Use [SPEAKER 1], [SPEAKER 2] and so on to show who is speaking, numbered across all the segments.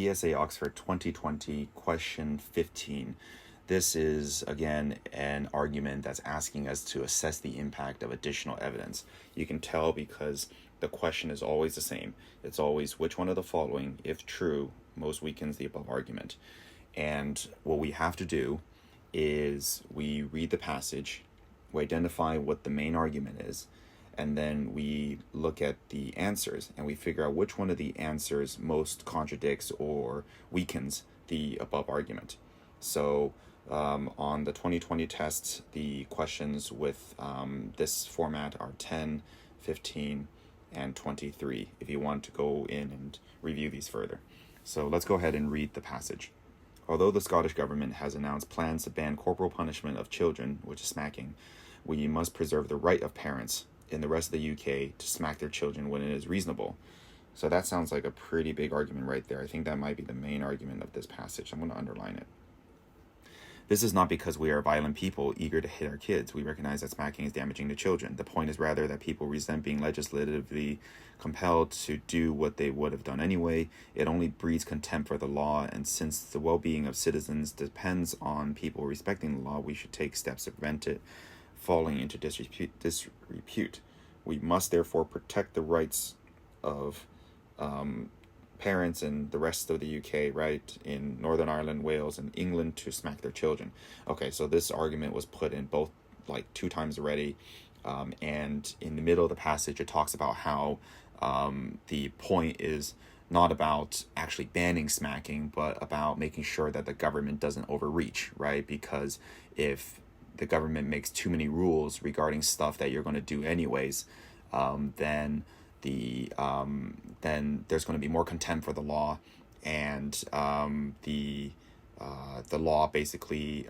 [SPEAKER 1] TSA Oxford 2020, question 15. This is, again, an argument that's asking us to assess the impact of additional evidence. You can tell because the question is always the same. It's always which one of the following, if true, most weakens the above argument. And what we have to do is we read the passage, we identify what the main argument is, and then we look at the answers and we figure out which one of the answers most contradicts or weakens the above argument. So on the 2020 test, the questions with this format are 10, 15, and 23, if you want to go in and review these further. So let's go ahead and read the passage. Although the Scottish government has announced plans to ban corporal punishment of children, which is smacking, we must preserve the right of parents in the rest of the UK to smack their children when it is reasonable. So that sounds like a pretty big argument right there. I think that might be the main argument of this passage. I'm going to underline it. This is not because we are violent people eager to hit our kids. We recognize that smacking is damaging to children. The point is rather that people resent being legislatively compelled to do what they would have done anyway. It only breeds contempt for the law, and since the well-being of citizens depends on people respecting the law, we should take steps to prevent it falling into disrepute. We must therefore protect the rights of parents in the rest of the UK, right, in Northern Ireland, Wales, and England to smack their children. Okay, so this argument was put in both like 2 times already, and in the middle of the passage it talks about how the point is not about actually banning smacking, but about making sure that the government doesn't overreach, right? Because if the government makes too many rules regarding stuff that you're going to do anyways, then there's going to be more contempt for the law, and the law basically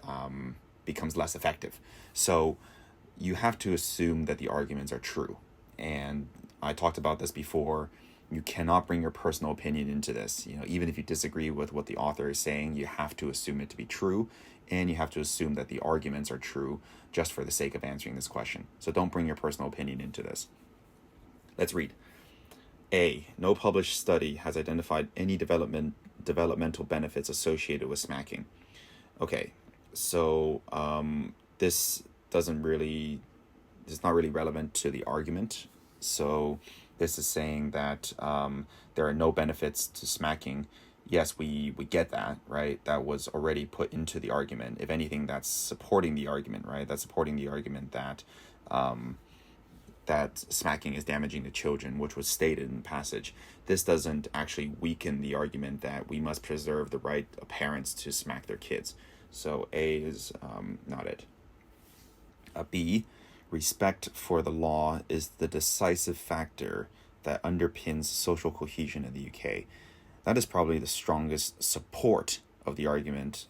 [SPEAKER 1] becomes less effective. So you have to assume that the arguments are true, and I talked about this before. You cannot bring your personal opinion into this. Even if you disagree with what the author is saying, you have to assume it to be true, and you have to assume that the arguments are true just for the sake of answering this question. So don't bring your personal opinion into this. Let's read. A. No published study has identified any developmental benefits associated with smacking. Okay, so this is not really relevant to the argument. So this is saying that there are no benefits to smacking. Yes, we get that, right? That was already put into the argument. If anything, that's supporting the argument, right? That's supporting the argument that that smacking is damaging to children, which was stated in the passage. This doesn't actually weaken the argument that we must preserve the right of parents to smack their kids. So A is not it. B, respect for the law is the decisive factor that underpins social cohesion in the UK. That is probably the strongest support of the argument,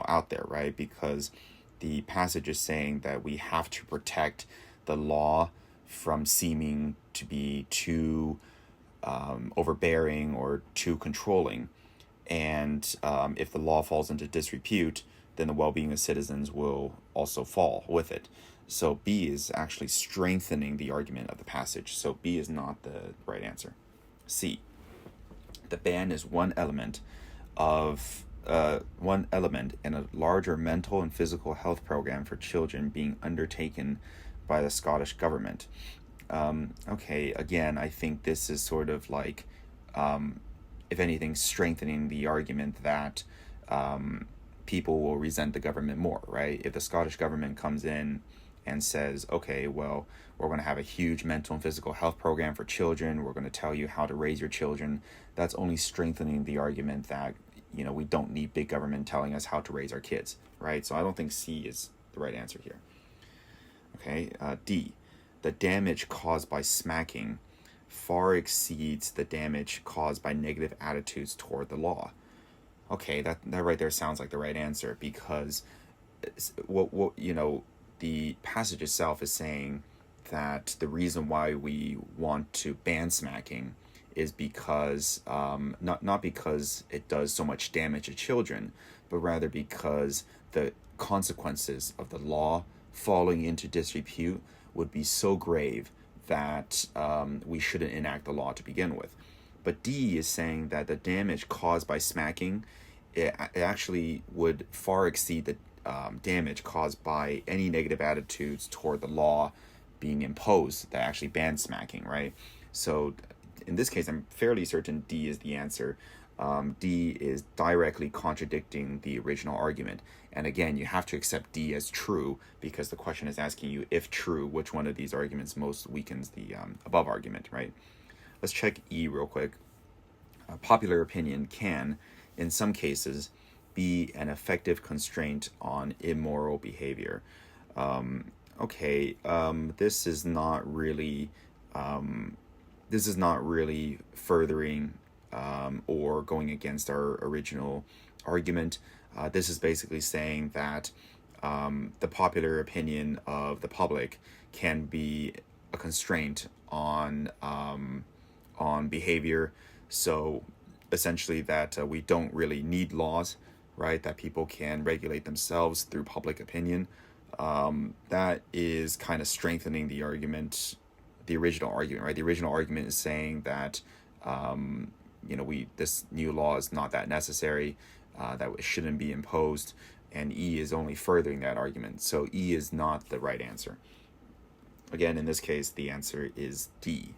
[SPEAKER 1] out there, right? Because the passage is saying that we have to protect the law from seeming to be too overbearing or too controlling. And if the law falls into disrepute, then the well-being of citizens will also fall with it. So B is actually strengthening the argument of the passage. So B is not the right answer. C, the ban is one element in a larger mental and physical health program for children being undertaken by the Scottish government. Okay, again, I think this is sort of like, if anything, strengthening the argument that people will resent the government more, right? If the Scottish government comes in and says, okay, well, we're going to have a huge mental and physical health program for children, we're going to tell you how to raise your children, that's only strengthening the argument that, we don't need big government telling us how to raise our kids, right? So I don't think C is the right answer here. Okay, D, the damage caused by smacking far exceeds the damage caused by negative attitudes toward the law. Okay, that right there sounds like the right answer, because the passage itself is saying that the reason why we want to ban smacking is because not because it does so much damage to children, but rather because the consequences of the law falling into disrepute would be so grave that we shouldn't enact the law to begin with. But D is saying that the damage caused by smacking, it actually would far exceed the damage caused by any negative attitudes toward the law being imposed that actually bans smacking, right? So in this case, I'm fairly certain D is the answer. D is directly contradicting the original argument. And again, you have to accept D as true because the question is asking you, if true, which one of these arguments most weakens the above argument, right? Let's check E real quick. Popular opinion can, in some cases, be an effective constraint on immoral behavior. This is not really furthering or going against our original argument. This is basically saying that the popular opinion of the public can be a constraint on behavior. So essentially that we don't really need laws, right? That people can regulate themselves through public opinion. That is kind of strengthening the argument, the original argument, right? The original argument is saying that this new law is not that necessary, that it shouldn't be imposed, and E is only furthering that argument. So E is not the right answer. Again, in this case, the answer is D.